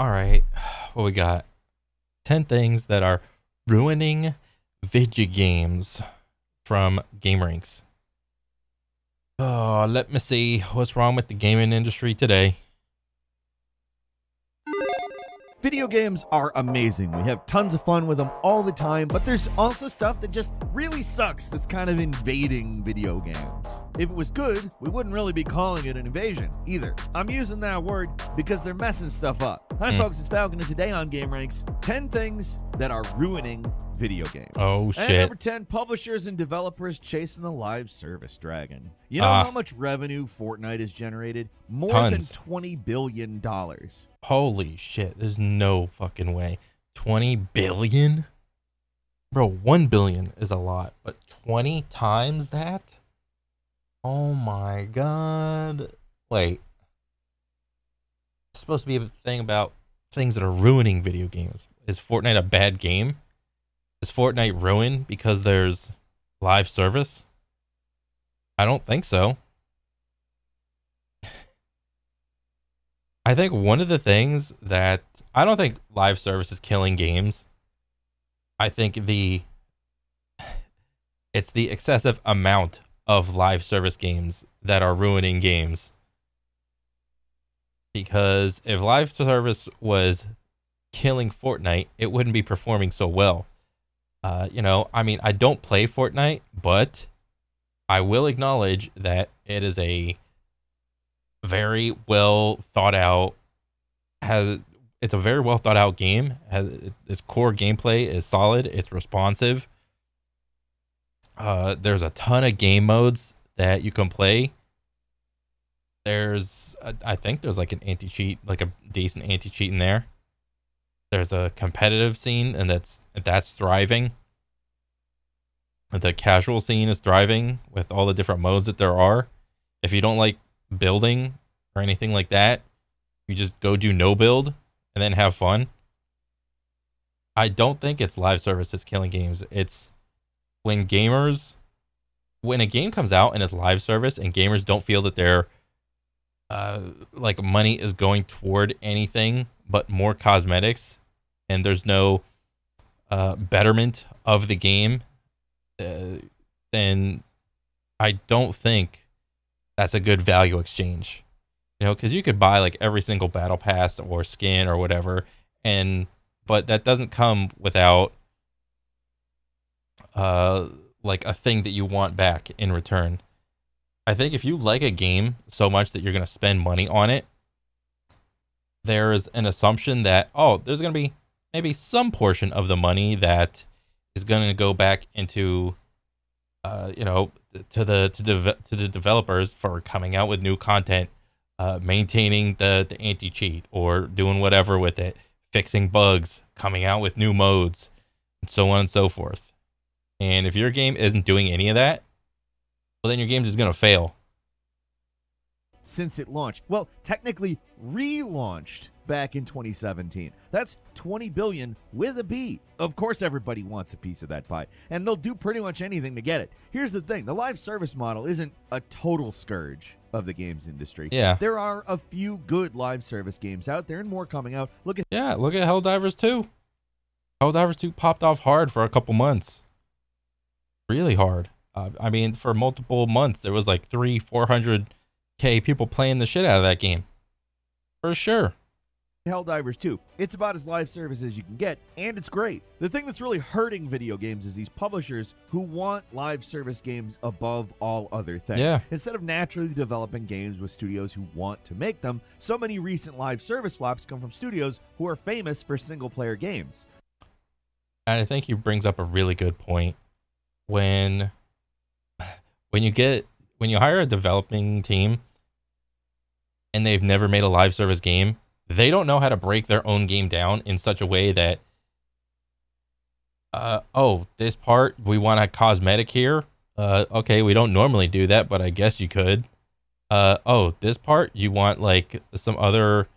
All right, what we got? 10 things that are ruining video games from GameRanks. Oh, let me see what's wrong with the gaming industry today. Video games are amazing. We have tons of fun with them all the time, but there's also stuff that just really sucks that's kind of invading video games. If it was good, we wouldn't really be calling it an invasion either. I'm using that word because they're messing stuff up. Hi folks, it's Falcon, and today on Game Ranks, 10 things that are ruining video games. Oh, shit. And number 10, publishers and developers chasing the live service dragon. You know how much revenue Fortnite has generated? More Tons. than $20 billion. Holy shit, there's no fucking way. 20 billion? Bro, 1 billion is a lot, but 20 times that? Oh my god. Wait. It's supposed to be a thing about things that are ruining video games. Is Fortnite a bad game? Is Fortnite ruined because there's live service? I don't think so. I think one of the things that I don't think live service is killing games. I think it's the excessive amount of live service games that are ruining games. Because if live service was killing Fortnite, it wouldn't be performing so well. I mean, I don't play Fortnite, but I will acknowledge that it is a very well thought out it's a very well thought out game. Its core gameplay is solid, it's responsive. There's a ton of game modes that you can play. I think there's like an anti-cheat, like a decent anti-cheat in there. There's a competitive scene, and that's thriving. The casual scene is thriving with all the different modes that there are. If you don't like building or anything like that, you just go do no build and then have fun. I don't think it's live service that's killing games. It's when a game comes out and it's live service and gamers don't feel that their like money is going toward anything but more cosmetics, and there's no betterment of the game, then I don't think that's a good value exchange. Because you could buy like every single battle pass or skin or whatever, but that doesn't come without like a thing that you want back in return. I think if you like a game so much that you're going to spend money on it, there's an assumption that, there's going to be maybe some portion of the money that is going to go back into, to the developers for coming out with new content, maintaining the anti-cheat or doing whatever with it, fixing bugs, coming out with new modes, and so on and so forth. And if your game isn't doing any of that, well, then your game's just going to fail. Since it launched. Well, technically relaunched back in 2017. That's 20 billion with a B. Of course everybody wants a piece of that pie, and they'll do pretty much anything to get it. Here's the thing, the live service model isn't a total scourge of the games industry. Yeah. There are a few good live service games out there and more coming out. Look at Helldivers 2. Helldivers 2 popped off hard for a couple months. Really hard. I mean, for multiple months, there was like 400K people playing the shit out of that game. For sure. Helldivers 2. It's about as live service as you can get, and it's great. The thing that's really hurting video games is these publishers who want live service games above all other things. Yeah. Instead of naturally developing games with studios who want to make them, so many recent live service flops come from studios who are famous for single-player games. And I think he brings up a really good point. When you hire a developing team and they've never made a live service game, they don't know how to break their own game down in such a way that, this part, we want a cosmetic here. Okay, we don't normally do that, but I guess you could. This part, you want like some other,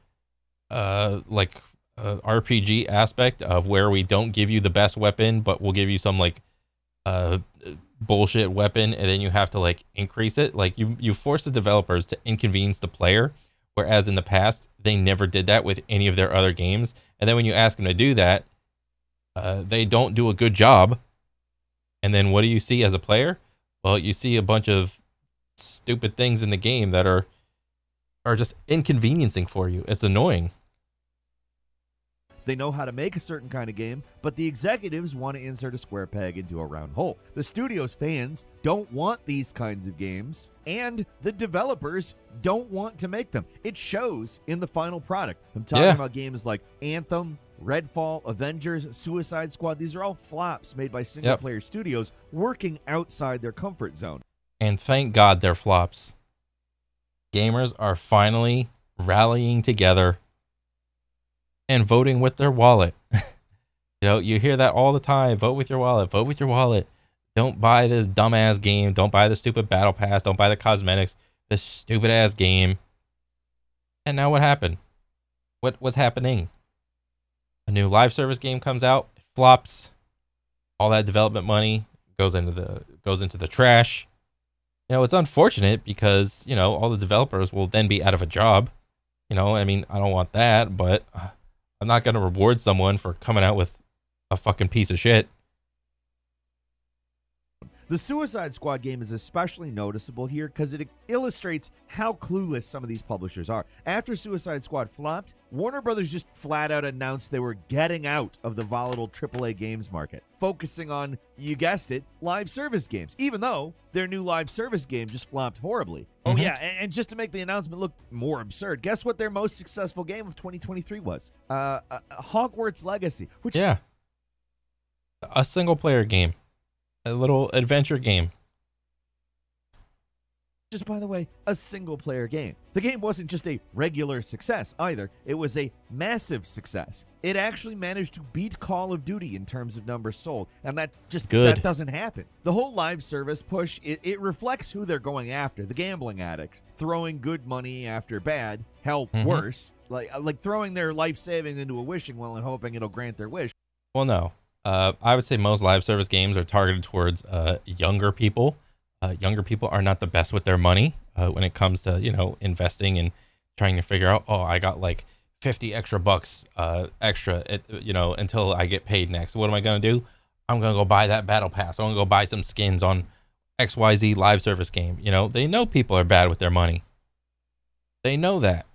RPG aspect of where we don't give you the best weapon, but we'll give you some like, bullshit weapon, and then you have to like increase it. Like you force the developers to inconvenience the player Whereas in the past, they never did that with any of their other games. And then when you ask them to do that, they don't do a good job. And then what do you see as a player? Well, you see a bunch of stupid things in the game that are just inconveniencing for you. It's annoying. They know how to make a certain kind of game, but the executives want to insert a square peg into a round hole. The studio's fans don't want these kinds of games, and the developers don't want to make them. It shows in the final product. I'm talking about games like Anthem, Redfall, Avengers, Suicide Squad. These are all flops made by single-player studios working outside their comfort zone. And thank God they're flops. Gamers are finally rallying together and voting with their wallet. You hear that all the time. Vote with your wallet. Vote with your wallet. Don't buy this dumbass game. Don't buy the stupid battle pass. Don't buy the cosmetics. This stupid ass game. And now what happened? What's happening? A new live service game comes out, it flops. All that development money goes into the trash. It's unfortunate because, all the developers will then be out of a job. I mean, I don't want that, but I'm not going to reward someone for coming out with a fucking piece of shit. The Suicide Squad game is especially noticeable here because it illustrates how clueless some of these publishers are. After Suicide Squad flopped, Warner Brothers just flat out announced they were getting out of the volatile AAA games market, focusing on, you guessed it, live service games, even though their new live service game just flopped horribly. Oh yeah, and just to make the announcement look more absurd, guess what their most successful game of 2023 was? Hogwarts Legacy, which a single player game. A little adventure game. Just, by the way, a single-player game. The game wasn't just a regular success either. It was a massive success. It actually managed to beat Call of Duty in terms of numbers sold, and that doesn't happen. The whole live service push, it reflects who they're going after. The gambling addicts, throwing good money after bad, hell, worse. Like throwing their life savings into a wishing well and hoping it'll grant their wish. Well, no. I would say most live service games are targeted towards younger people. Younger people are not the best with their money when it comes to, investing and trying to figure out, I got like 50 extra bucks extra, until I get paid next. What am I going to do? I'm going to go buy that battle pass. I'm going to go buy some skins on XYZ live service game. They know people are bad with their money. They know that.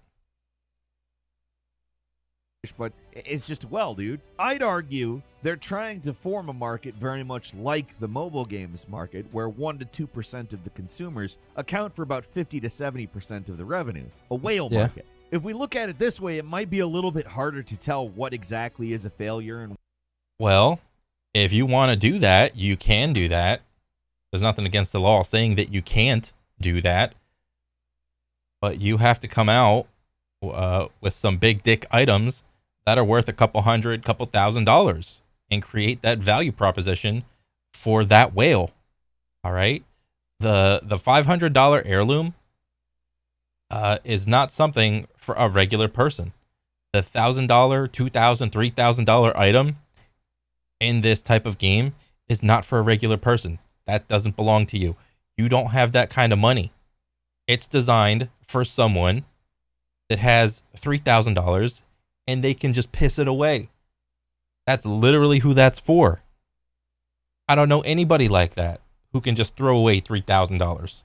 But it's just, dude, I'd argue they're trying to form a market very much like the mobile games market, where 1% to 2% of the consumers account for about 50 to 70% of the revenue. A whale market. If we look at it this way, it might be a little bit harder to tell what exactly is a failure. And well, if you want to do that, you can do that. There's nothing against the law saying that you can't do that. But you have to come out with some big dick items that are worth a couple $100, couple $1,000 and create that value proposition for that whale. All right. The $500 heirloom is not something for a regular person. The $1,000, $2,000, $3,000 item in this type of game is not for a regular person. That doesn't belong to you. You don't have that kind of money. It's designed for someone that has $3,000 and they can just piss it away. That's literally who that's for. I don't know anybody like that who can just throw away $3,000.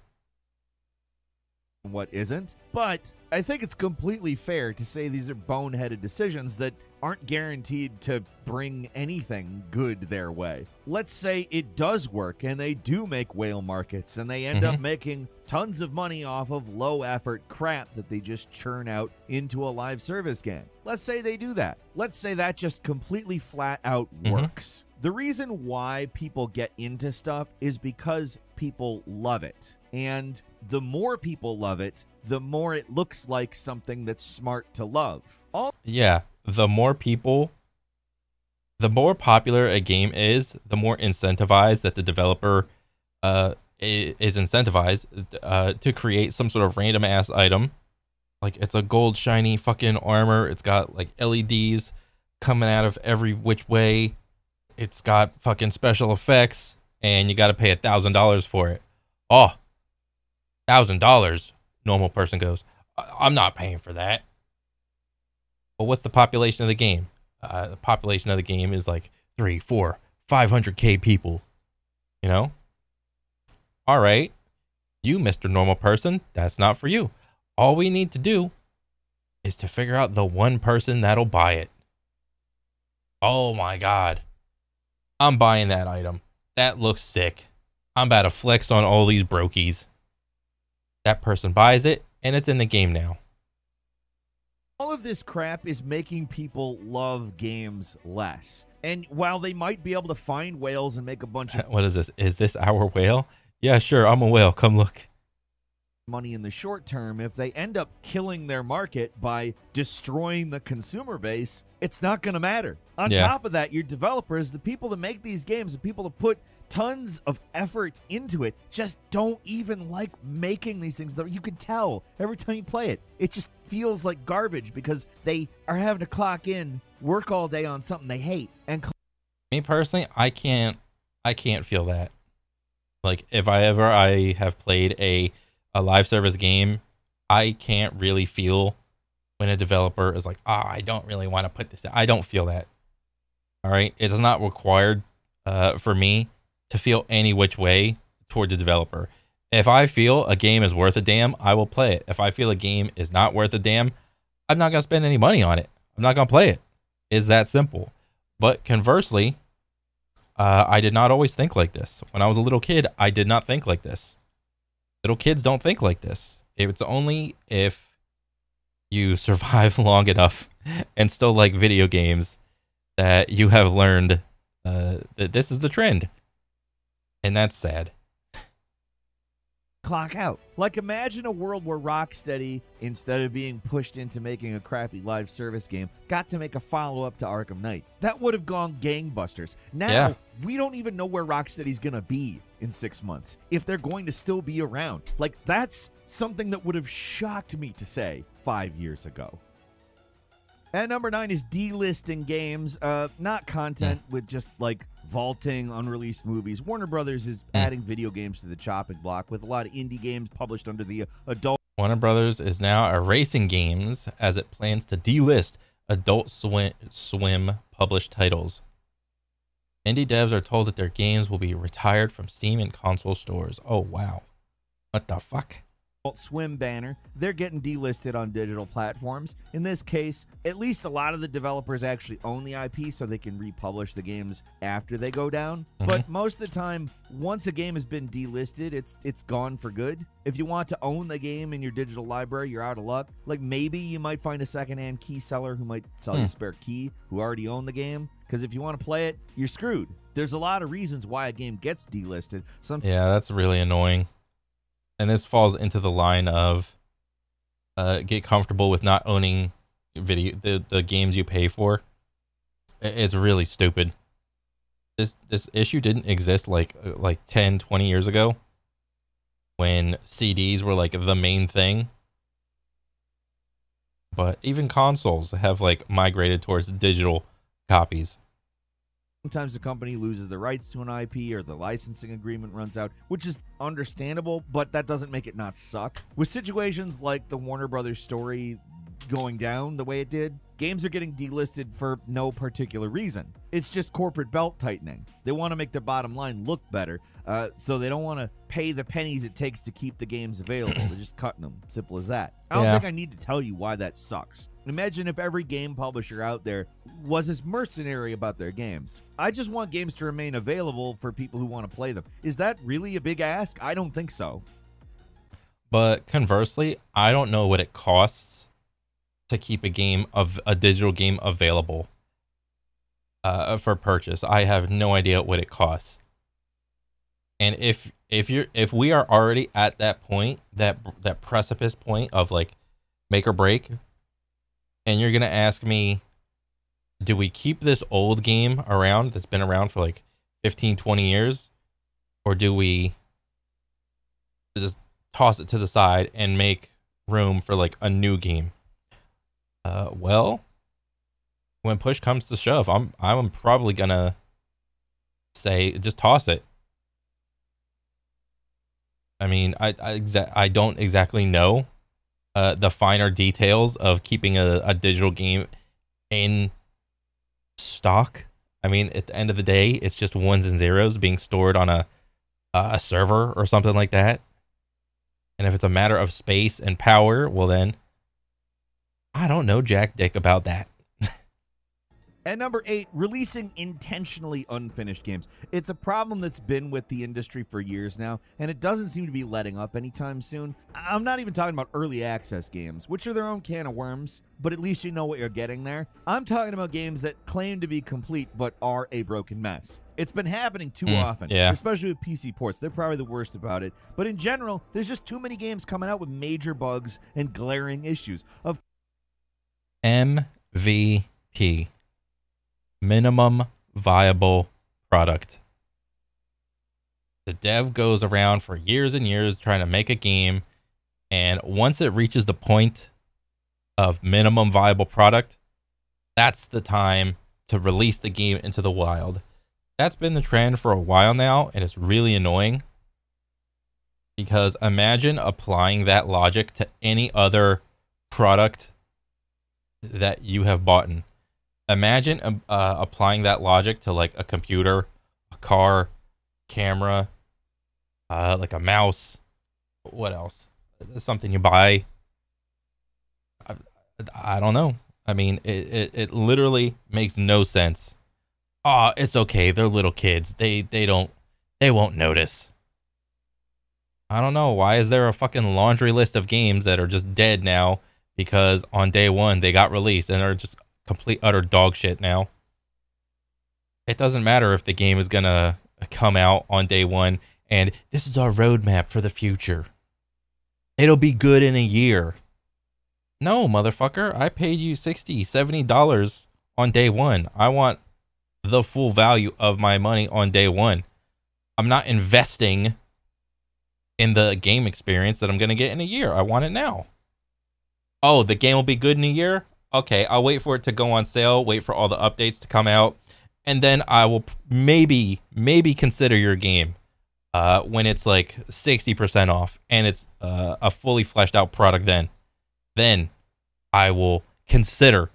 What isn't, but I think it's completely fair to say these are boneheaded decisions that aren't guaranteed to bring anything good their way. Let's say it does work and they do make whale markets and they end up making tons of money off of low effort crap that they just churn out into a live service game. Let's say they do that. Let's say that just completely flat out works. The reason why people get into stuff is because people love it. And the more people love it, the more it looks like something that's smart to love. The more popular a game is, the more incentivized that the developer is incentivized to create some sort of random ass item. Like, it's a gold shiny fucking armor. It's got like LEDs coming out of every which way. It's got fucking special effects, and you got to pay $1,000 for it. Oh, $1,000. Normal person goes, I'm not paying for that. But what's the population of the game? The population of the game is like 3, 4, 500K people. You know? All right. You, Mr. Normal Person, that's not for you. All we need to do is to figure out the one person that'll buy it. Oh my God. I'm buying that item. That looks sick. I'm about to flex on all these brokies. That person buys it, and it's in the game now. All of this crap is making people love games less. And while they might be able to find whales and make a bunch of What is this? Is this our whale? Yeah, sure. I'm a whale. Come look. money in the short term, if they end up killing their market by destroying the consumer base, it's not going to matter. On top of that, your developers, the people that make these games, the people that put tons of effort into it, just don't even like making these things. You can tell every time you play it. It just feels like garbage because they are having to clock in, work all day on something they hate. And me personally, I can't feel that. Like if I have played a live service game, I can't really feel when a developer is like, I don't really want to put this in. I don't feel that. All right. It is not required for me to feel any which way toward the developer. If I feel a game is worth a damn, I will play it. If I feel a game is not worth a damn, I'm not going to spend any money on it. I'm not going to play it. It's that simple. But conversely, I did not always think like this. When I was a little kid, I did not think like this. Little kids don't think like this. It's only if you survive long enough and still like video games that you have learned that this is the trend. And that's sad. Clock out. Like, imagine a world where Rocksteady, instead of being pushed into making a crappy live service game, got to make a follow-up to Arkham Knight. That would have gone gangbusters. Now, we don't even know where Rocksteady's going to be in 6 months, if they're going to still be around. Like, that's something that would have shocked me to say 5 years ago. At number 9 is delisting games, not content with just, like, vaulting unreleased movies. Warner Brothers is adding video games to the chopping block with a lot of indie games published under the adult. Warner Brothers is now erasing games as it plans to delist Adult Swim published titles. Indie devs are told that their games will be retired from Steam and console stores. Oh, wow. What the fuck? Swim banner, they're getting delisted on digital platforms. In this case, at least a lot of the developers actually own the IP so they can republish the games after they go down. But most of the time, once a game has been delisted, it's gone for good. If you want to own the game in your digital library, you're out of luck. Like, maybe you might find a secondhand key seller who might sell you a spare key who already owned the game. Because if you want to play it, you're screwed. There's a lot of reasons why a game gets delisted. Yeah, that's really annoying. And this falls into the line of get comfortable with not owning the games you pay for. It's really stupid. This issue didn't exist like 10, 20 years ago when CDs were like the main thing. But even consoles have like migrated towards digital copies. Sometimes the company loses the rights to an IP or the licensing agreement runs out, which is understandable, but that doesn't make it not suck. With situations like the Warner Brothers story going down the way it did, games are getting delisted for no particular reason. It's just corporate belt tightening. They want to make their bottom line look better, so they don't want to pay the pennies it takes to keep the games available. They're just cutting them. Simple as that. I don't think I need to tell you why that sucks. Imagine if every game publisher out there was as mercenary about their games. I just want games to remain available for people who want to play them. Is that really a big ask? I don't think so. But conversely, I don't know what it costs to keep a digital game available for purchase. I have no idea what it costs. And if we are already at that point, that precipice point of like make or break, and you're gonna ask me, do we keep this old game around that's been around for like 15, 20 years, or do we just toss it to the side and make room for like a new game? Well, when push comes to shove, I'm probably gonna say just toss it. I mean, I don't exactly know the finer details of keeping a digital game in stock. I mean, at the end of the day, it's just ones and zeros being stored on a server or something like that. And if it's a matter of space and power, well then, I don't know jack dick about that. And number 8, releasing intentionally unfinished games. It's a problem that's been with the industry for years now, and it doesn't seem to be letting up anytime soon. I'm not even talking about early access games, which are their own can of worms, but at least you know what you're getting there. I'm talking about games that claim to be complete but are a broken mess. It's been happening too often, especially with PC ports. They're probably the worst about it. But in general, there's just too many games coming out with major bugs and glaring issues. Of MVP. Minimum viable product. The dev goes around for years and years trying to make a game, and once it reaches the point of minimum viable product, that's the time to release the game into the wild. That's been the trend for a while now, and it's really annoying, because imagine applying that logic to any other product that you have bought in. Imagine applying that logic to like a computer, a car, camera, like a mouse. What else? Something you buy. I don't know. I mean, it literally makes no sense. Oh, it's okay. They're little kids. They won't notice. I don't know. Why is there a fucking laundry list of games that are just dead now because on day one they got released and are just complete utter dog shit now? It doesn't matter if the game is gonna come out on day one and this is our roadmap for the future. It'll be good in a year. No, motherfucker. I paid you $60, $70 on day one. I want the full value of my money on day one. I'm not investing in the game experience that I'm gonna get in a year. I want it now. Oh, the game will be good in a year? Okay, I'll wait for it to go on sale, wait for all the updates to come out, and then I will maybe consider your game when it's like 60% off and it's a fully fleshed out product. Then I will consider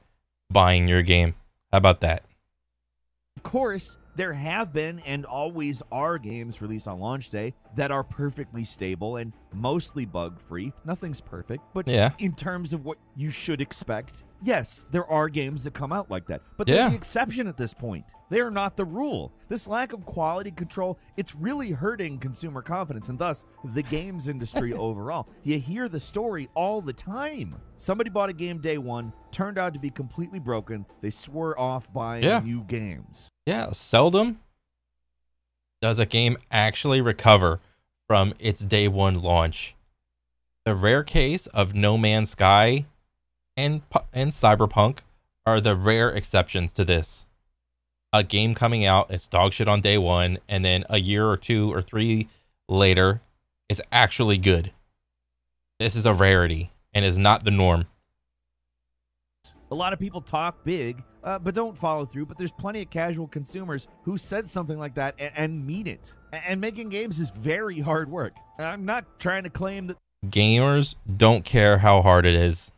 buying your game. How about that? Of course, there have been and always are games released on launch day that are perfectly stable and mostly bug-free. Nothing's perfect, but in terms of what you should expect, yes, there are games that come out like that. But they're the exception at this point. They are not the rule. This lack of quality control, it's really hurting consumer confidence and thus the games industry overall. You hear the story all the time. Somebody bought a game day one, turned out to be completely broken. They swore off buying new games. Yeah, seldom does a game actually recover from its day one launch. The rare case of No Man's Sky and Cyberpunk are the rare exceptions to this. A game coming out, it's dog shit on day one, and then a year or 2 or 3 later, it's actually good. This is a rarity and is not the norm. A lot of people talk big, but don't follow through. But there's plenty of casual consumers who said something like that and mean it. And making games is very hard work. I'm not trying to claim that gamers don't care how hard it is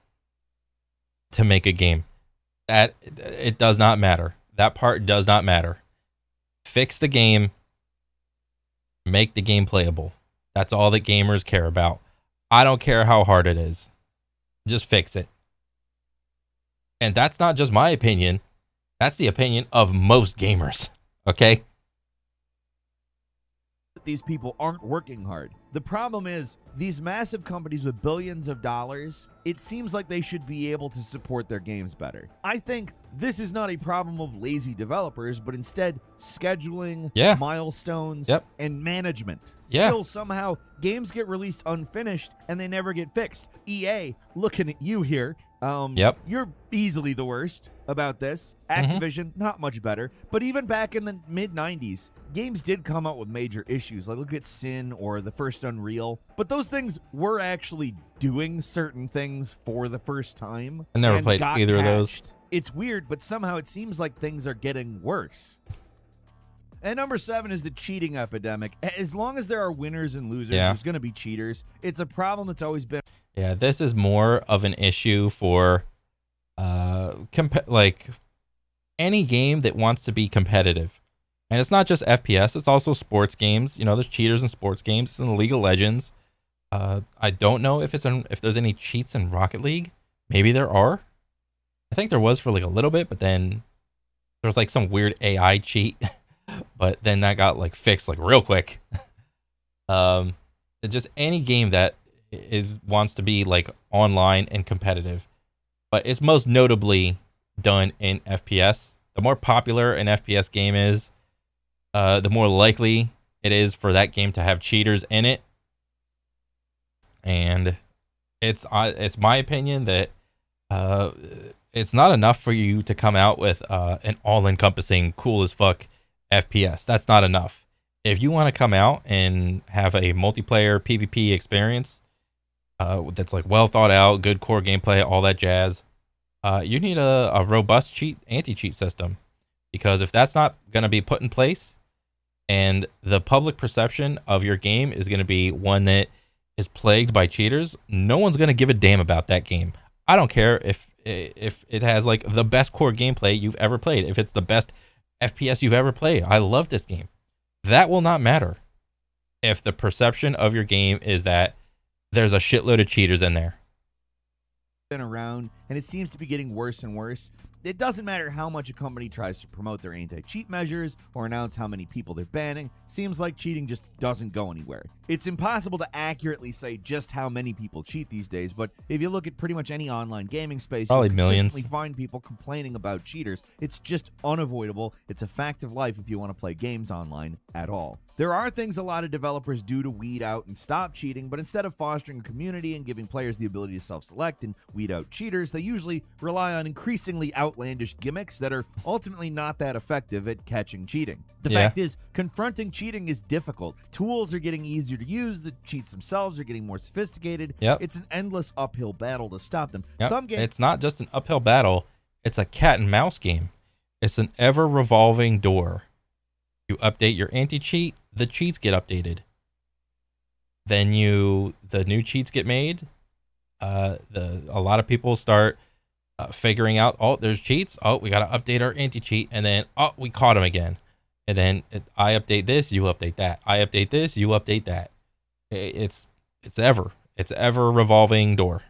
to make a game. That it does not matter. That part does not matter. Fix the game. Make the game playable. That's all that gamers care about. I don't care how hard it is. Just fix it. And that's not just my opinion. That's the opinion of most gamers. Okay? these people aren't working hard. The problem is, these massive companies with billions of dollars, it seems like they should be able to support their games better. I think this is not a problem of lazy developers, but instead scheduling, milestones, and management. Still, somehow, games get released unfinished and they never get fixed. EA, looking at you here, you're easily the worst about this. Activision, not much better. But even back in the mid-90s, games did come out with major issues. Like, look at Sin or the first Unreal. But those things were actually doing certain things for the first time. I never played either of those. It's weird, but somehow it seems like things are getting worse. And number 7 is the cheating epidemic. As long as there are winners and losers, there's going to be cheaters. It's a problem that's always been. Yeah, this is more of an issue for like any game that wants to be competitive. And it's not just FPS, it's also sports games. You know, there's cheaters in sports games. It's in League of Legends. I don't know if if there's any cheats in Rocket League. Maybe there are. I think there was for like a little bit, but then there was like some weird AI cheat. But then that got like fixed like real quick. Just any game that wants to be like online and competitive, but it's most notably done in FPS. The more popular an FPS game is, the more likely it is for that game to have cheaters in it. And it's my opinion that it's not enough for you to come out with an all-encompassing, cool as fuck FPS. That's not enough. If you want to come out and have a multiplayer PvP experience that's like well thought out, good core gameplay, all that jazz, you need a robust anti-cheat system. Because if that's not going to be put in place, and the public perception of your game is going to be one that is plagued by cheaters, no one's going to give a damn about that game. I don't care if it has like the best core gameplay you've ever played, if it's the best FPS you've ever played. I love this game. That will not matter if the perception of your game is that there's a shitload of cheaters in there. Been around, and it seems to be getting worse and worse. It doesn't matter how much a company tries to promote their anti-cheat measures or announce how many people they're banning. Seems like cheating just doesn't go anywhere. It's impossible to accurately say just how many people cheat these days, but if you look at pretty much any online gaming space, probably you'll millions. consistently find people complaining about cheaters. It's just unavoidable. It's a fact of life if you want to play games online at all. There are things a lot of developers do to weed out and stop cheating, but instead of fostering a community and giving players the ability to self-select and weed out cheaters, they usually rely on increasingly outlandish gimmicks that are ultimately not that effective at catching cheating. The fact is, confronting cheating is difficult. Tools are getting easier to use, the cheats themselves are getting more sophisticated. It's an endless uphill battle to stop them. It's not just an uphill battle, it's a cat and mouse game. It's an ever-revolving door. You update your anti-cheat, the cheats get updated. Then the new cheats get made. A lot of people start figuring out, oh, there's cheats. Oh, we got to update our anti-cheat. And then, oh, we caught him again. And then I update this, you update that. I update this, you update that. It's ever revolving door.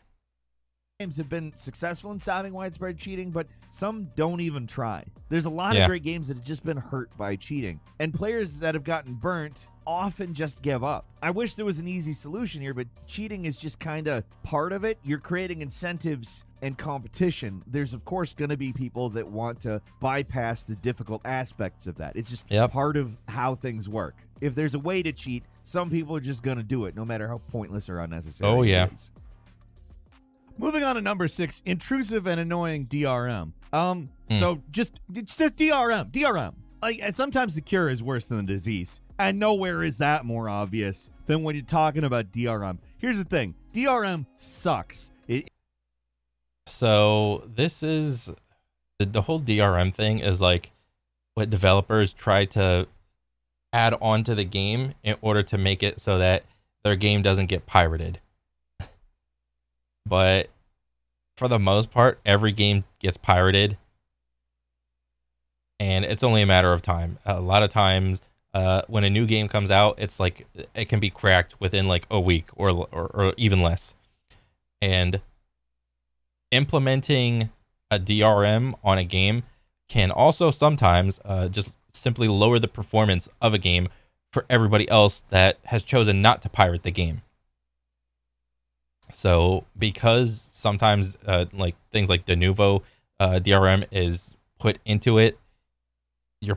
Games have been successful in stopping widespread cheating, but some don't even try. There's a lot of great games that have just been hurt by cheating, and players that have gotten burnt often just give up. I wish there was an easy solution here, but cheating is just kind of part of it. You're creating incentives and competition. There's of course going to be people that want to bypass the difficult aspects of that. It's just part of how things work. If there's a way to cheat, some people are just going to do it, no matter how pointless or unnecessary it is. Moving on to number 6, intrusive and annoying DRM. So it's just DRM. Like, sometimes the cure is worse than the disease, and nowhere is that more obvious than when you're talking about DRM. Here's the thing: DRM sucks. So this is the whole DRM thing is like what developers try to add on to the game in order to make it so that their game doesn't get pirated. But for the most part, every game gets pirated, and it's only a matter of time. A lot of times, when a new game comes out, it's like it can be cracked within like a week or even less. And implementing a DRM on a game can also sometimes just simply lower the performance of a game for everybody else that has chosen not to pirate the game. So because sometimes like things like de novo DRM is put into it, you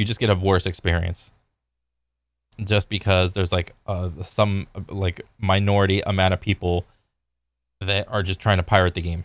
just get a worse experience. Just because there's like some like minority amount of people that are just trying to pirate the game.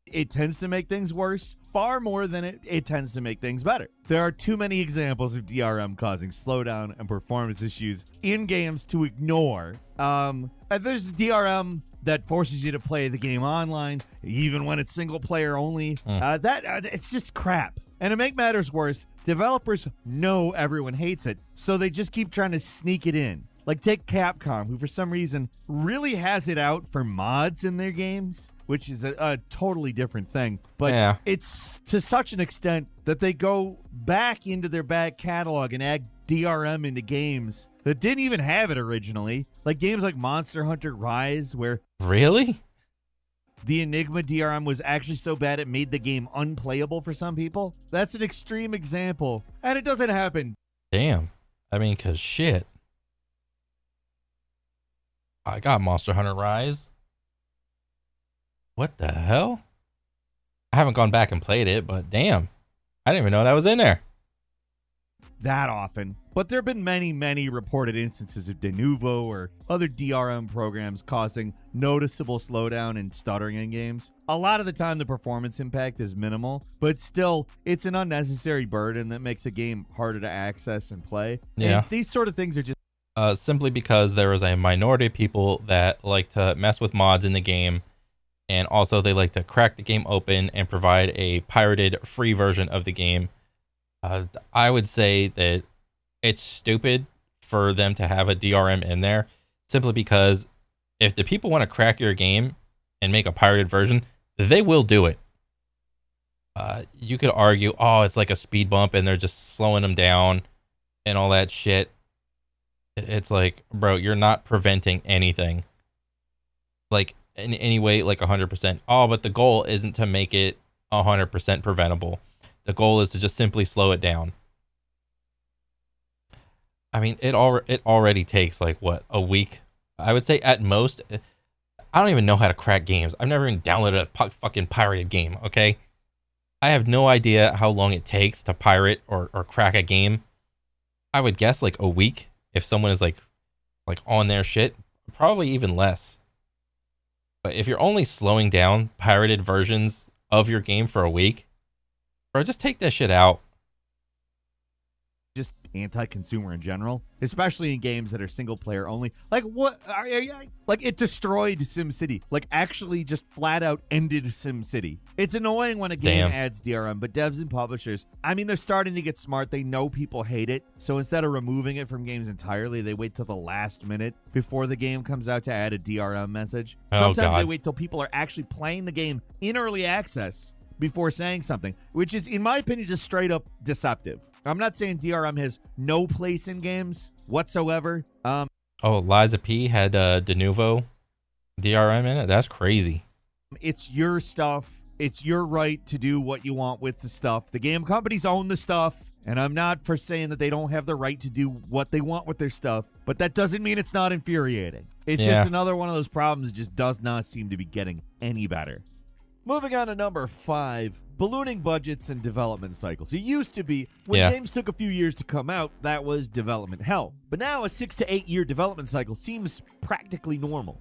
It tends to make things worse far more than it tends to make things better. There are too many examples of DRM causing slowdown and performance issues in games to ignore. There's DRM that forces you to play the game online, even when it's single player only. It's just crap. And to make matters worse, developers know everyone hates it, so they just keep trying to sneak it in. Like, take Capcom, who for some reason really has it out for mods in their games, which is a totally different thing. But Yeah. it's to such an extent that they go back into their back catalog and add DRM into games that didn't even have it originally. Like games like Monster Hunter Rise, where Really? the Enigma DRM was actually so bad it made the game unplayable for some people. That's an extreme example. And it doesn't happen. Damn. I mean, cause shit. I got Monster Hunter Rise. What the hell? I haven't gone back and played it, but damn. I didn't even know that was in there. That often. But there have been many, many reported instances of de novo or other DRM programs causing noticeable slowdown and stuttering in games. A lot of the time, the performance impact is minimal, but still, it's an unnecessary burden that makes a game harder to access and play. Yeah. And these sort of things are just Simply because there is a minority of people that like to mess with mods in the game, and also they like to crack the game open and provide a pirated free version of the game. I would say that it's stupid for them to have a DRM in there, simply because if the people want to crack your game and make a pirated version, they will do it. You could argue, oh, it's like a speed bump and they're just slowing them down and all that shit. It's like, bro, you're not preventing anything. Like, in any way, like 100%. Oh, but the goal isn't to make it 100% preventable. The goal is to just simply slow it down. I mean, it already takes, like, what, a week? I would say at most. I don't even know how to crack games. I've never even downloaded a fucking pirated game, okay? I have no idea how long it takes to pirate or crack a game. I would guess, like, a week. If someone is like on their shit, probably even less. But if you're only slowing down pirated versions of your game for a week, bro, just take that shit out. just anti-consumer in general, especially in games that are single player only. Like, what are you, like, it destroyed SimCity, like actually just flat out ended SimCity. It's annoying when a game adds DRM, but devs and publishers, I mean, they're starting to get smart. They know people hate it, so instead of removing it from games entirely, they wait till the last minute before the game comes out to add a DRM message. Sometimes they wait till people are actually playing the game in early access before saying something, which is, in my opinion, just straight up deceptive. I'm not saying DRM has no place in games whatsoever. Oh, Liza P had de novo DRM in it? That's crazy. It's your stuff. It's your right to do what you want with the stuff. The game companies own the stuff, and I'm not for saying that they don't have the right to do what they want with their stuff, but that doesn't mean it's not infuriating. It's just another one of those problems that just does not seem to be getting any better. Moving on to number 5, ballooning budgets and development cycles. It used to be, when games took a few years to come out, that was development hell. But now a 6 to 8 year development cycle seems practically normal.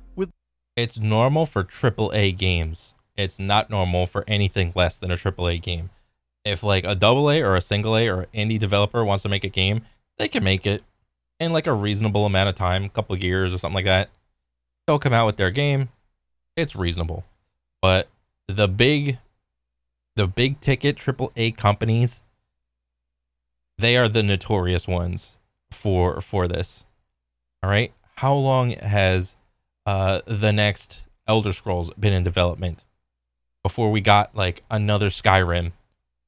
It's normal for AAA games. It's not normal for anything less than a AAA game. If like a AA or a single A or an indie developer wants to make a game, they can make it in like a reasonable amount of time, a couple of years or something like that. They'll come out with their game. It's reasonable. But the big ticket AAA companies, they are the notorious ones for this. All right, how long has the next Elder Scrolls been in development before we got like another Skyrim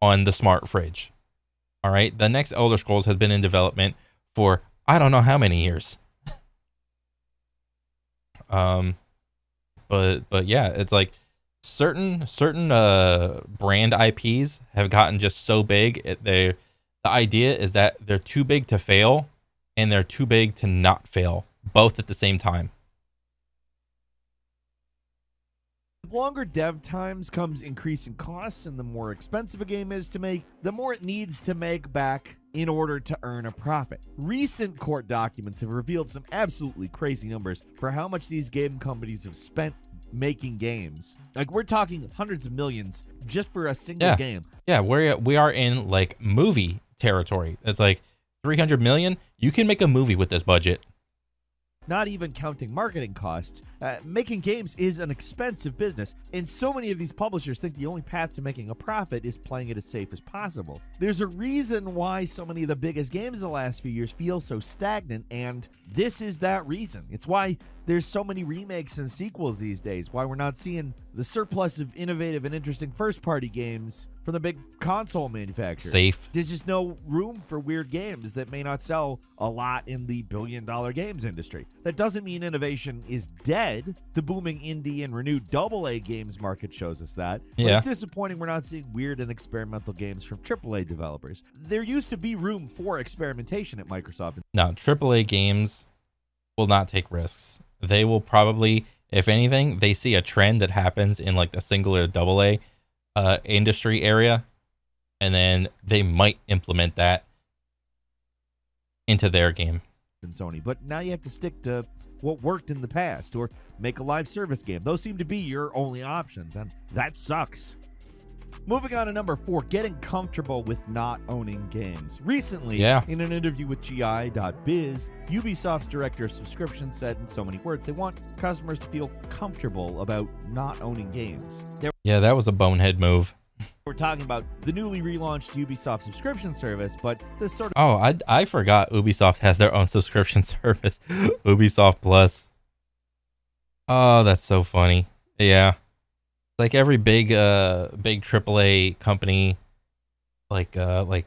on the smart fridge? All right, the next Elder Scrolls has been in development for I don't know how many years. But yeah, it's like certain brand IPs have gotten just so big. The idea is that they're too big to fail and they're too big to not fail, both at the same time. With longer dev times comes increasing costs, and the more expensive a game is to make, the more it needs to make back in order to earn a profit. Recent court documents have revealed some absolutely crazy numbers for how much these game companies have spent making games. Like, we're talking hundreds of millions just for a single game. Yeah, we are in like movie territory. It's like 300 million. You can make a movie with this budget. Not even counting marketing costs, making games is an expensive business, and so many of these publishers think the only path to making a profit is playing it as safe as possible. There's a reason why so many of the biggest games in the last few years feel so stagnant, and this is that reason. It's why there's so many remakes and sequels these days, why we're not seeing the surplus of innovative and interesting first-party games from the big console manufacturers. Safe. There's just no room for weird games that may not sell a lot in the billion-dollar games industry. That doesn't mean innovation is dead. The booming indie and renewed AA games market shows us that. But Yeah. it's disappointing we're not seeing weird and experimental games from AAA developers. There used to be room for experimentation at Microsoft. Now, AAA games will not take risks. They will probably, if anything, they see a trend that happens in like the single or AA industry area, and then they might implement that into their game. And Sony, but now you have to stick to what worked in the past or make a live service game. Those seem to be your only options, and that sucks. Moving on to number 4, getting comfortable with not owning games. Recently, in an interview with GI.biz, Ubisoft's director of subscription said in so many words, they want customers to feel comfortable about not owning games. Yeah, that was a bonehead move. We're talking about the newly relaunched Ubisoft subscription service, but this sort of... Oh, I forgot Ubisoft has their own subscription service. Ubisoft Plus. Oh, that's so funny. Yeah. Like every big AAA company, like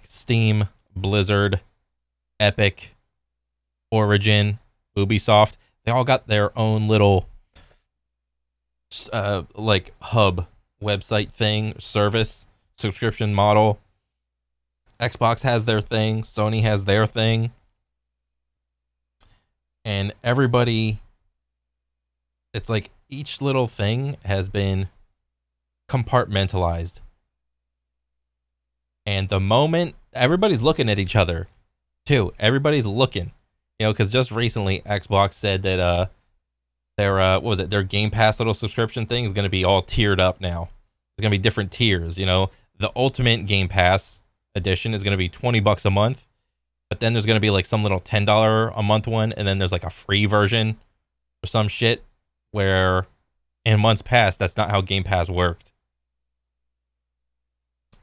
Steam, Blizzard, Epic, Origin, Ubisoft, they all got their own little like hub website thing, service, subscription model. Xbox has their thing, Sony has their thing, and everybody, it's like each little thing has been compartmentalized, and the moment everybody's looking at each other too, everybody's looking, because just recently Xbox said that their Game Pass little subscription thing is going to be all tiered up now. There's going to be different tiers. The Ultimate Game Pass edition is going to be $20 a month, but then there's going to be like some little $10 a month one, and then there's like a free version or some shit, where in months past that's not how Game Pass worked.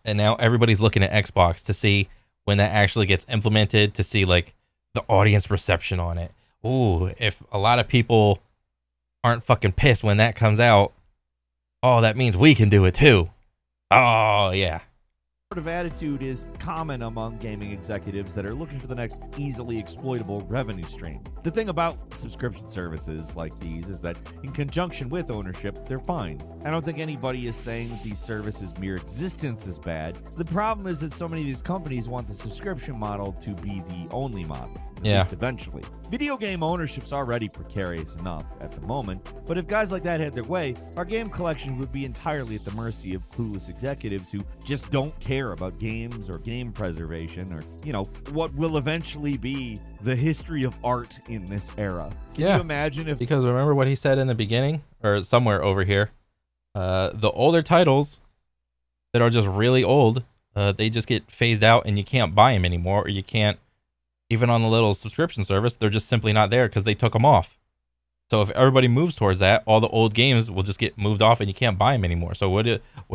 And now everybody's looking at Xbox to see when that actually gets implemented, to see like the audience reception on it. Ooh, if a lot of people aren't fucking pissed when that comes out, oh, that means we can do it too. Oh, yeah. Sort of attitude is common among gaming executives that are looking for the next easily exploitable revenue stream. The thing about subscription services like these is that in conjunction with ownership, they're fine. I don't think anybody is saying that these services' mere existence is bad. The problem is that so many of these companies want the subscription model to be the only model, at least eventually. Video game ownership's already precarious enough at the moment, but if guys like that had their way, our game collection would be entirely at the mercy of clueless executives who just don't care about games or game preservation or, what will eventually be the history of art in this era. Can you imagine if... Because remember what he said in the beginning, or somewhere over here, the older titles that are just really old, they just get phased out and you can't buy them anymore, or you can't, even on the little subscription service, they're just simply not there because they took them off. So if everybody moves towards that, all the old games will just get moved off and you can't buy them anymore. So what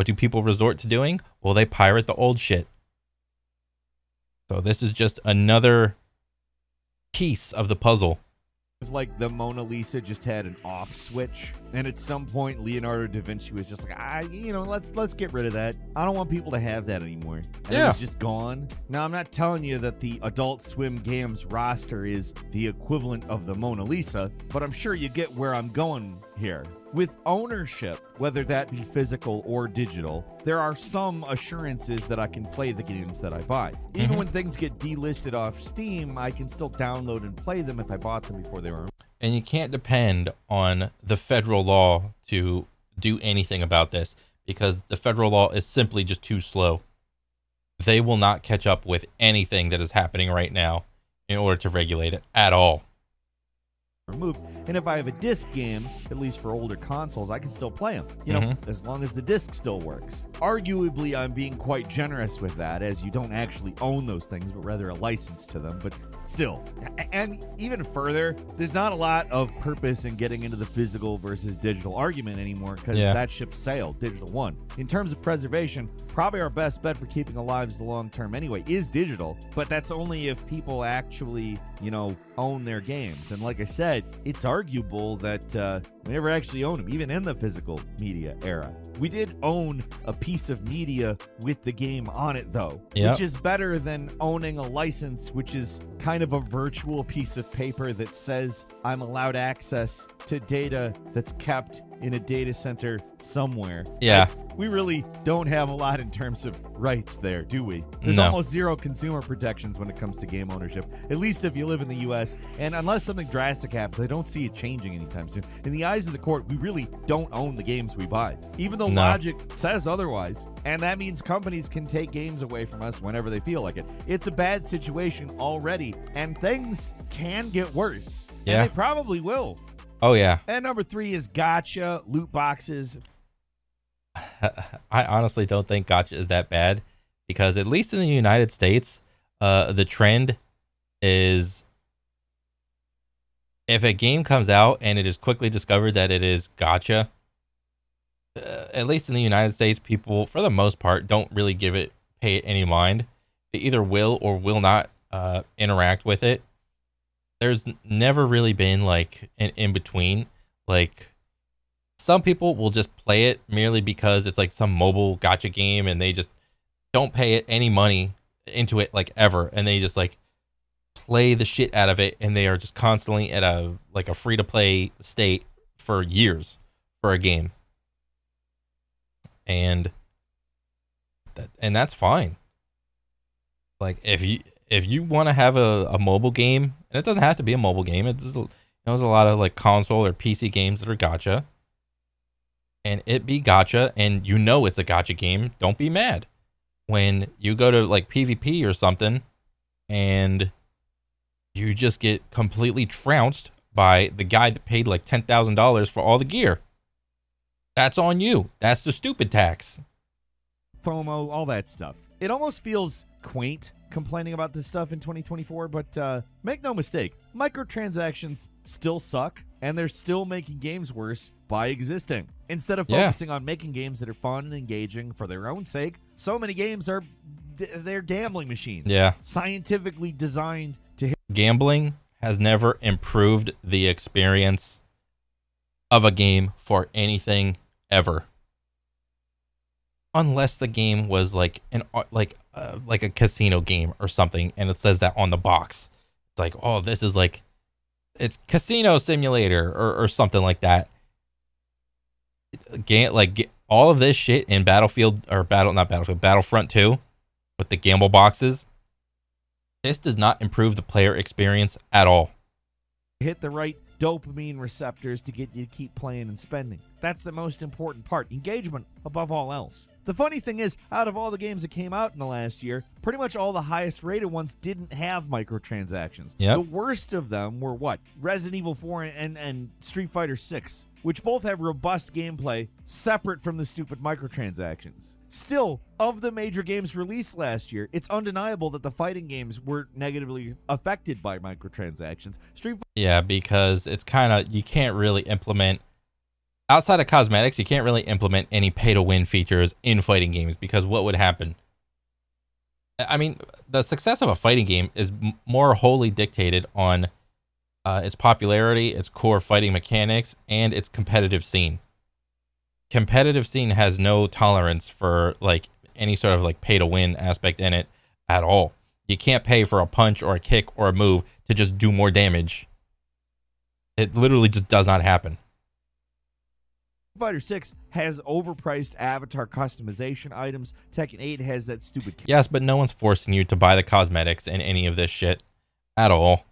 do people resort to doing? Well, they pirate the old shit. So this is just another piece of the puzzle. If like the Mona Lisa just had an off switch, and at some point Leonardo da Vinci was just like, let's get rid of that. I don't want people to have that anymore. And it was just gone. Now, I'm not telling you that the Adult Swim Games roster is the equivalent of the Mona Lisa, but I'm sure you get where I'm going here. With ownership, whether that be physical or digital, there are some assurances that I can play the games that I buy. Even when things get delisted off Steam, I can still download and play them if I bought them before they were. And you can't depend on the federal law to do anything about this, because the federal law is simply just too slow. They will not catch up with anything that is happening right now in order to regulate it at all. removed. And if I have a disc game, at least for older consoles, I can still play them, you know, as long as the disc still works. Arguably, I'm being quite generous with that, as you don't actually own those things, but rather a license to them. But still, and even further, there's not a lot of purpose in getting into the physical versus digital argument anymore, because that ship sailed. Digital won. In terms of preservation, probably our best bet for keeping alive is the long term anyway is digital, but that's only if people actually, you know, own their games. And like I said, it's arguable that we never actually owned them, even in the physical media era. We did own a piece of media with the game on it, though, which is better than owning a license, which is kind of a virtual piece of paper that says I'm allowed access to data that's kept in a data center somewhere. Yeah. We really don't have a lot in terms of rights there, do we? There's almost zero consumer protections when it comes to game ownership, at least if you live in the U.S. And unless something drastic happens, I don't see it changing anytime soon. In the eyes of the court, we really don't own the games we buy, even though logic says otherwise. And that means companies can take games away from us whenever they feel like it. It's a bad situation already, and things can get worse. Yeah. And they probably will. Oh, yeah. And number 3 is gacha, loot boxes. I honestly don't think gacha is that bad, because at least in the United States, the trend is if a game comes out and it is quickly discovered that it is gacha, at least in the United States, people, for the most part, don't really pay it any mind. They either will or will not interact with it. There's never really been like an in-between. Like, some people will just play it merely because it's like some mobile gacha game and they just don't pay it any money into it like ever. And they just like play the shit out of it, and they are just constantly at a free-to-play state for years for a game. And that's fine. Like, if you want to have a mobile game, and it doesn't have to be a mobile game, there's a lot of like console or PC games that are gacha, and it be gacha, and you know it's a gacha game, don't be mad when you go to like PvP or something and you just get completely trounced by the guy that paid like $10,000 for all the gear. That's on you. That's the stupid tax. FOMO, all that stuff. It almost feels quaint complaining about this stuff in 2024, but make no mistake, microtransactions still suck, and they're still making games worse by existing. Instead of focusing on making games that are fun and engaging for their own sake, so many games they're gambling machines. Yeah. Scientifically designed to hit. Gambling has never improved the experience of a game for anything ever. Unless the game was like a casino game or something, and it says that on the box. It's like, oh, this is like, it's Casino Simulator or something like that. All of this shit in Battlefront 2 with the gamble boxes. This does not improve the player experience at all. Hit the right dopamine receptors to get you to keep playing and spending. That's the most important part. Engagement above all else. The funny thing is, out of all the games that came out in the last year, pretty much all the highest rated ones didn't have microtransactions. Yep. The worst of them were what? Resident Evil 4 and Street Fighter 6, which both have robust gameplay separate from the stupid microtransactions. Still, of the major games released last year, it's undeniable that the fighting games were negatively affected by microtransactions. Yeah, because it's kind of, you can't really implement, outside of cosmetics, you can't really implement any pay-to-win features in fighting games, because what would happen? I mean, the success of a fighting game is more wholly dictated on its popularity, its core fighting mechanics, and its competitive scene. Competitive scene has no tolerance for like any sort of like pay-to-win aspect in it at all. You can't pay for a punch or a kick or a move to just do more damage. It literally just does not happen. Fighter 6 has overpriced avatar customization items. Tekken 8 has that stupid... Yes, but no one's forcing you to buy the cosmetics in any of this shit at all.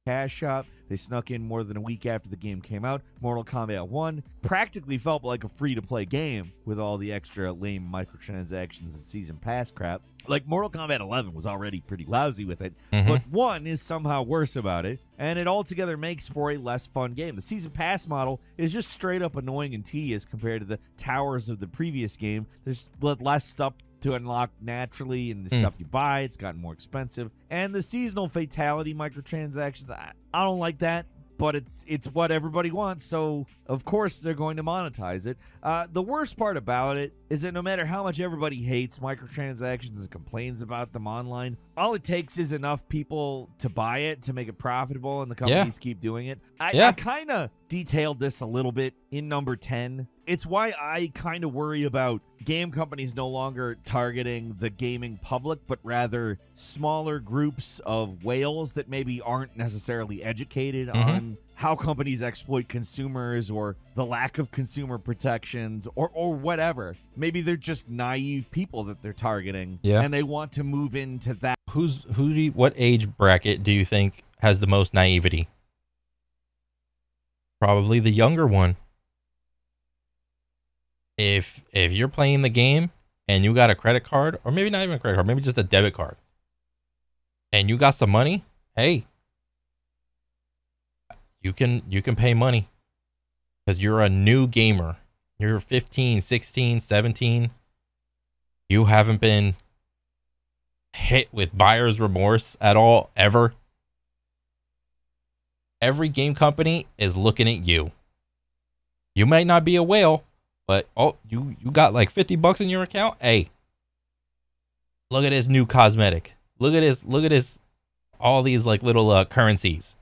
Cash shop. They snuck in more than a week after the game came out. Mortal Kombat 1 practically felt like a free-to-play game with all the extra lame microtransactions and season pass crap. Like, Mortal Kombat 11 was already pretty lousy with it, Mhm. but 1 is somehow worse about it, and it altogether makes for a less fun game. The Season Pass model is just straight up annoying and tedious compared to the towers of the previous game. There's less stuff to unlock naturally, and the stuff you buy, it's gotten more expensive. And the seasonal fatality microtransactions, I don't like that. But it's what everybody wants, so of course they're going to monetize it. The worst part about it is that no matter how much everybody hates microtransactions and complains about them online, all it takes is enough people to buy it to make it profitable, and the companies keep doing it. I kind of detailed this a little bit in number 10. It's why I kind of worry about game companies no longer targeting the gaming public, but rather smaller groups of whales that maybe aren't necessarily educated on how companies exploit consumers or the lack of consumer protections or whatever. Maybe they're just naive people that they're targeting, and they want to move into that. What age bracket do you think has the most naivety? Probably the younger one. If you're playing the game and you got a credit card, or maybe not even a credit card, maybe just a debit card, and you got some money, hey, you can pay money because you're a new gamer. You're 15, 16, 17. You haven't been hit with buyer's remorse at all, ever. Every game company is looking at you. You might not be a whale, but you got like $50 in your account. Hey, look at this new cosmetic. Look at this. All these like little currencies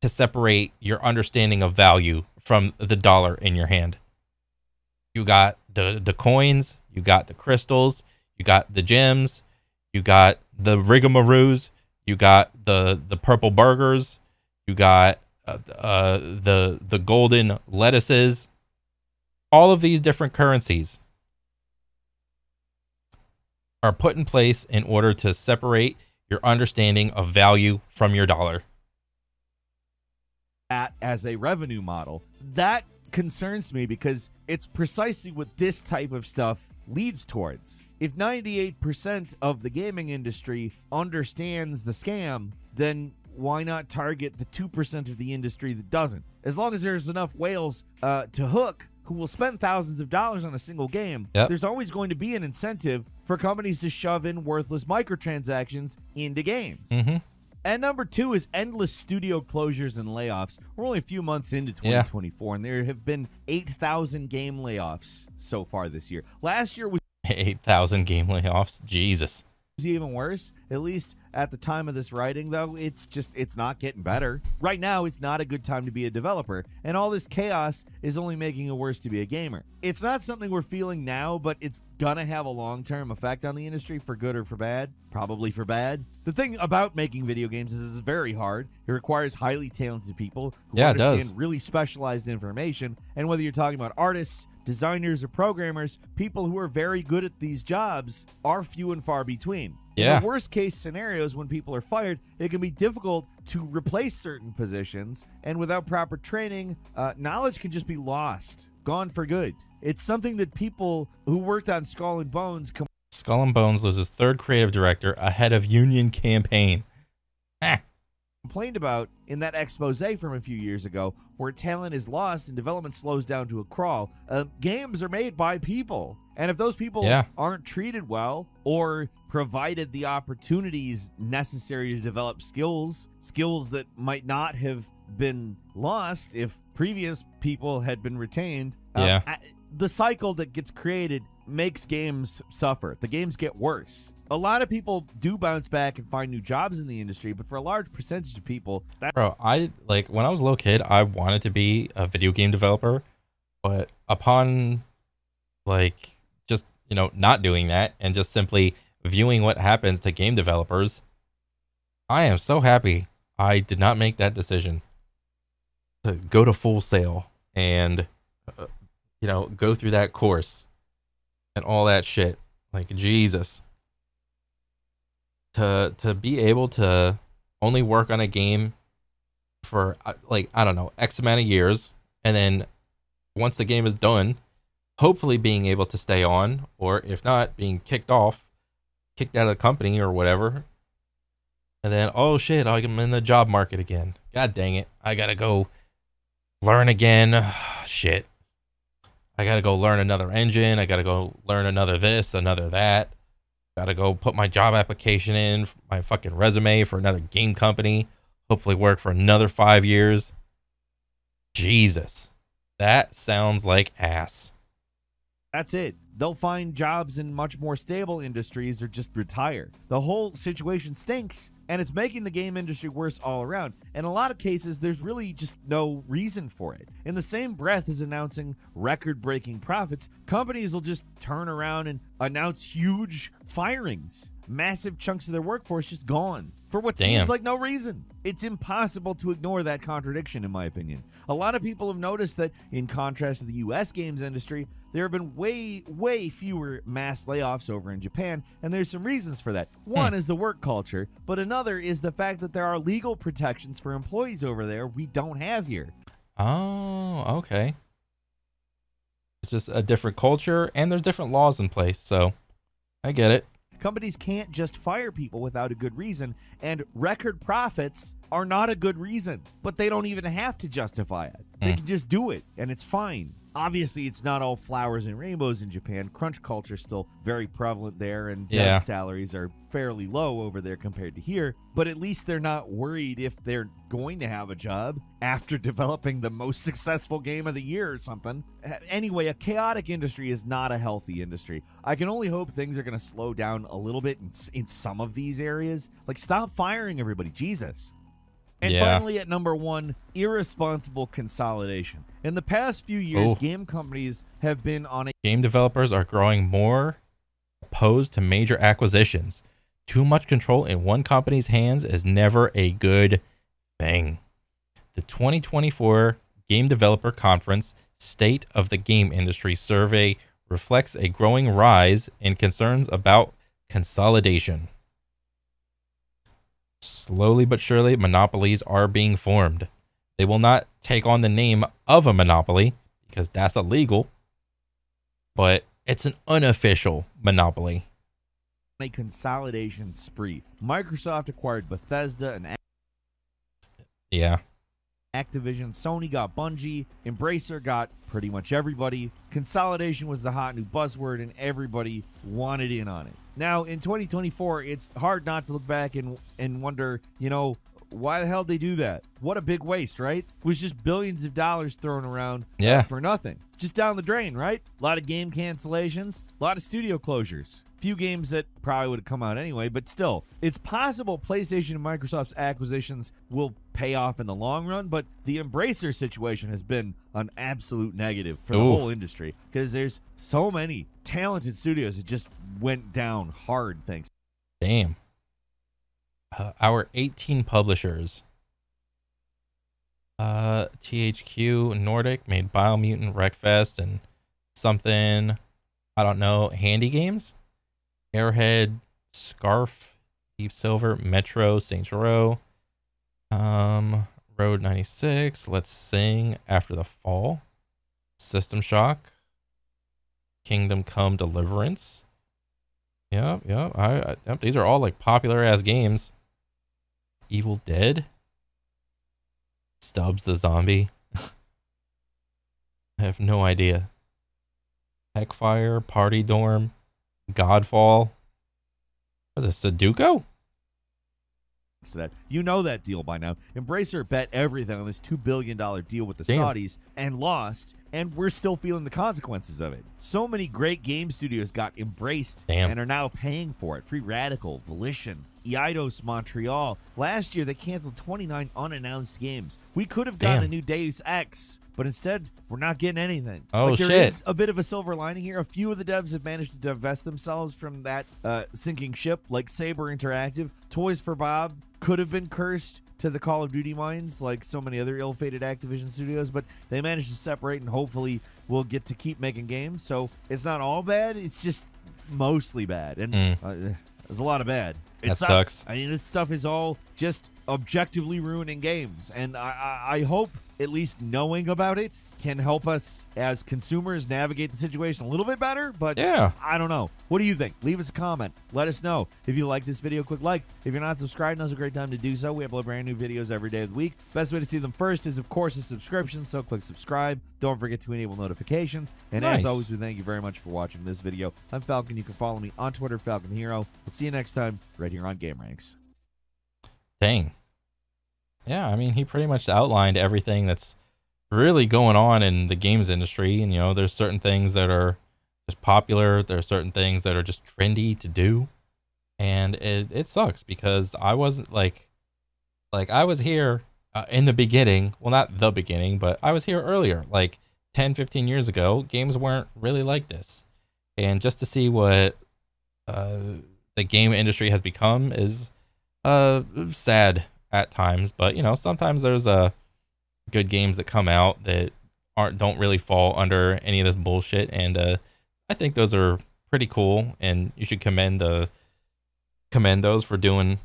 to separate your understanding of value from the dollar in your hand. You got the coins. You got the crystals. You got the gems. You got the rigamaroos. You got the purple burgers. You got the golden lettuces. All of these different currencies are put in place in order to separate your understanding of value from your dollar. As a revenue model, that concerns me because it's precisely what this type of stuff leads towards. If 98% of the gaming industry understands the scam, then why not target the 2% of the industry that doesn't? As long as there's enough whales to hook who will spend thousands of dollars on a single game, there's always going to be an incentive for companies to shove in worthless microtransactions into games. And number 2 is endless studio closures and layoffs. We're only a few months into 2024, and there have been 8,000 game layoffs so far this year. Last year was 8,000 game layoffs. Jesus. Even worse. At least at the time of this writing, though, it's not getting better. Right now, it's not a good time to be a developer, and all this chaos is only making it worse to be a gamer. It's not something we're feeling now, but it's gonna have a long-term effect on the industry, for good or for bad. Probably for bad. The thing about making video games is it's very hard. It requires highly talented people who understand really specialized information, and whether you're talking about artists, designers, or programmers, people who are very good at these jobs are few and far between. In the worst case scenarios, when people are fired, it can be difficult to replace certain positions, and without proper training, knowledge can just be lost, gone for good. It's something that people who worked on Skull and Bones Skull and Bones loses third creative director ahead of union campaign. complained about in that expose from a few years ago, where talent is lost and development slows down to a crawl. Games are made by people, and if those people aren't treated well or provided the opportunities necessary to develop skills that might not have been lost if previous people had been retained, the cycle that gets created makes games suffer. The games get worse. A lot of people do bounce back and find new jobs in the industry, but for a large percentage of people, Bro, when I was a little kid, I wanted to be a video game developer, but upon just, not doing that and just simply viewing what happens to game developers, I am so happy I did not make that decision to go to Full Sail and go through that course and all that shit. Like, Jesus. To be able to only work on a game for I don't know, X amount of years, and then once the game is done, hopefully being able to stay on, or if not, being kicked off, kicked out of the company or whatever. And then, oh shit, I'm in the job market again. God dang it. I gotta go learn again. Shit. I gotta go learn another engine. I gotta go learn another this, another that. Gotta go put my job application in, my fucking resume for another game company. Hopefully work for another 5 years. Jesus. That sounds like ass. That's it. They'll find jobs in much more stable industries or just retire. The whole situation stinks, and it's making the game industry worse all around. In a lot of cases, there's really just no reason for it. In the same breath as announcing record-breaking profits, companies will just turn around and announce huge firings. Massive chunks of their workforce just gone for what seems like no reason. It's impossible to ignore that contradiction, in my opinion. A lot of people have noticed that, in contrast to the US games industry, there have been way fewer mass layoffs over in Japan, and there's some reasons for that. One is the work culture, but another is the fact that there are legal protections for employees over there we don't have here. Oh, okay. It's just a different culture, and there's different laws in place, so I get it. Companies can't just fire people without a good reason, and record profits are not a good reason, but they don't even have to justify it. They can just do it, and it's fine. Obviously, it's not all flowers and rainbows in Japan. Crunch culture is still very prevalent there, and dev salaries are fairly low over there compared to here. But at least they're not worried if they're going to have a job after developing the most successful game of the year or something. Anyway, a chaotic industry is not a healthy industry. I can only hope things are going to slow down a little bit in some of these areas. Like, stop firing everybody. Jesus. And finally, at number 1, irresponsible consolidation. In the past few years, game companies have been on a... Game developers are growing more opposed to major acquisitions. Too much control in one company's hands is never a good thing. The 2024 Game Developer Conference State of the Game Industry survey reflects a growing rise in concerns about consolidation. Slowly but surely, monopolies are being formed. They will not take on the name of a monopoly because that's illegal, but it's an unofficial monopoly. A consolidation spree. Microsoft acquired Bethesda and Activision. Sony got Bungie. Embracer got pretty much everybody. Consolidation was the hot new buzzword, and everybody wanted in on it. Now, in 2024, it's hard not to look back and wonder, why the hell did they do that? What a big waste, right? It was just billions of dollars thrown around for nothing. Just down the drain, right? A lot of game cancellations, a lot of studio closures. Few games that probably would have come out anyway, but still, it's possible PlayStation and Microsoft's acquisitions will pay off in the long run, but the Embracer situation has been an absolute negative for the whole industry because there's so many talented studios that just went down hard, thanks. Damn. Our 18 publishers. THQ Nordic made Biomutant, Wreckfest, and something, I don't know, Handy Games? Airhead, Scarf, Deep Silver, Metro, Saints Row, Road 96, Let's Sing, After the Fall, System Shock, Kingdom Come Deliverance. Yeah. These are all like popular ass games. Evil Dead, Stubbs the Zombie. I have no idea. Heckfire, Party Dorm, Godfall. Was it Sudoku? To that. You know that deal by now. Embracer bet everything on this $2 billion deal with the Saudis and lost, and we're still feeling the consequences of it. So many great game studios got embraced and are now paying for it. Free Radical, Volition, Eidos Montreal. Last year, they canceled 29 unannounced games. We could have gotten a new Deus Ex, but instead, we're not getting anything. There is a bit of a silver lining here. A few of the devs have managed to divest themselves from that sinking ship, like Saber Interactive. Toys for Bob could have been cursed to the Call of Duty mines, like so many other ill-fated Activision studios, but they managed to separate, and hopefully we'll get to keep making games. So it's not all bad. It's just mostly bad, and there's a lot of bad. It sucks. I mean, this stuff is all just objectively ruining games, and I hope at least knowing about it can help us as consumers navigate the situation a little bit better, but I don't know. What do you think? Leave us a comment. Let us know. If you like this video, click like. If you're not subscribed, now's a great time to do so. We upload brand new videos every day of the week. Best way to see them first is, of course, a subscription, so click subscribe. Don't forget to enable notifications. And as always, we thank you very much for watching this video. I'm Falcon. You can follow me on Twitter, Falcon Hero. We'll see you next time right here on Game Ranks. Dang. Yeah, I mean, he pretty much outlined everything that's really going on in the games industry. And, you know, there's certain things that are just popular. There are certain things that are just trendy to do. And it sucks because I wasn't like I was here in the beginning. Well, not the beginning, but I was here earlier, like 10, 15 years ago. Games weren't really like this. And just to see what the game industry has become is sad at times. But, you know, sometimes there's good games that come out that don't really fall under any of this bullshit. And I think those are pretty cool. And you should commend those for doing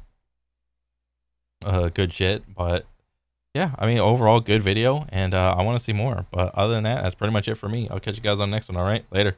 good shit. But yeah, I mean, overall good video, and I want to see more. But other than that, that's pretty much it for me. I'll catch you guys on the next one. All right, later.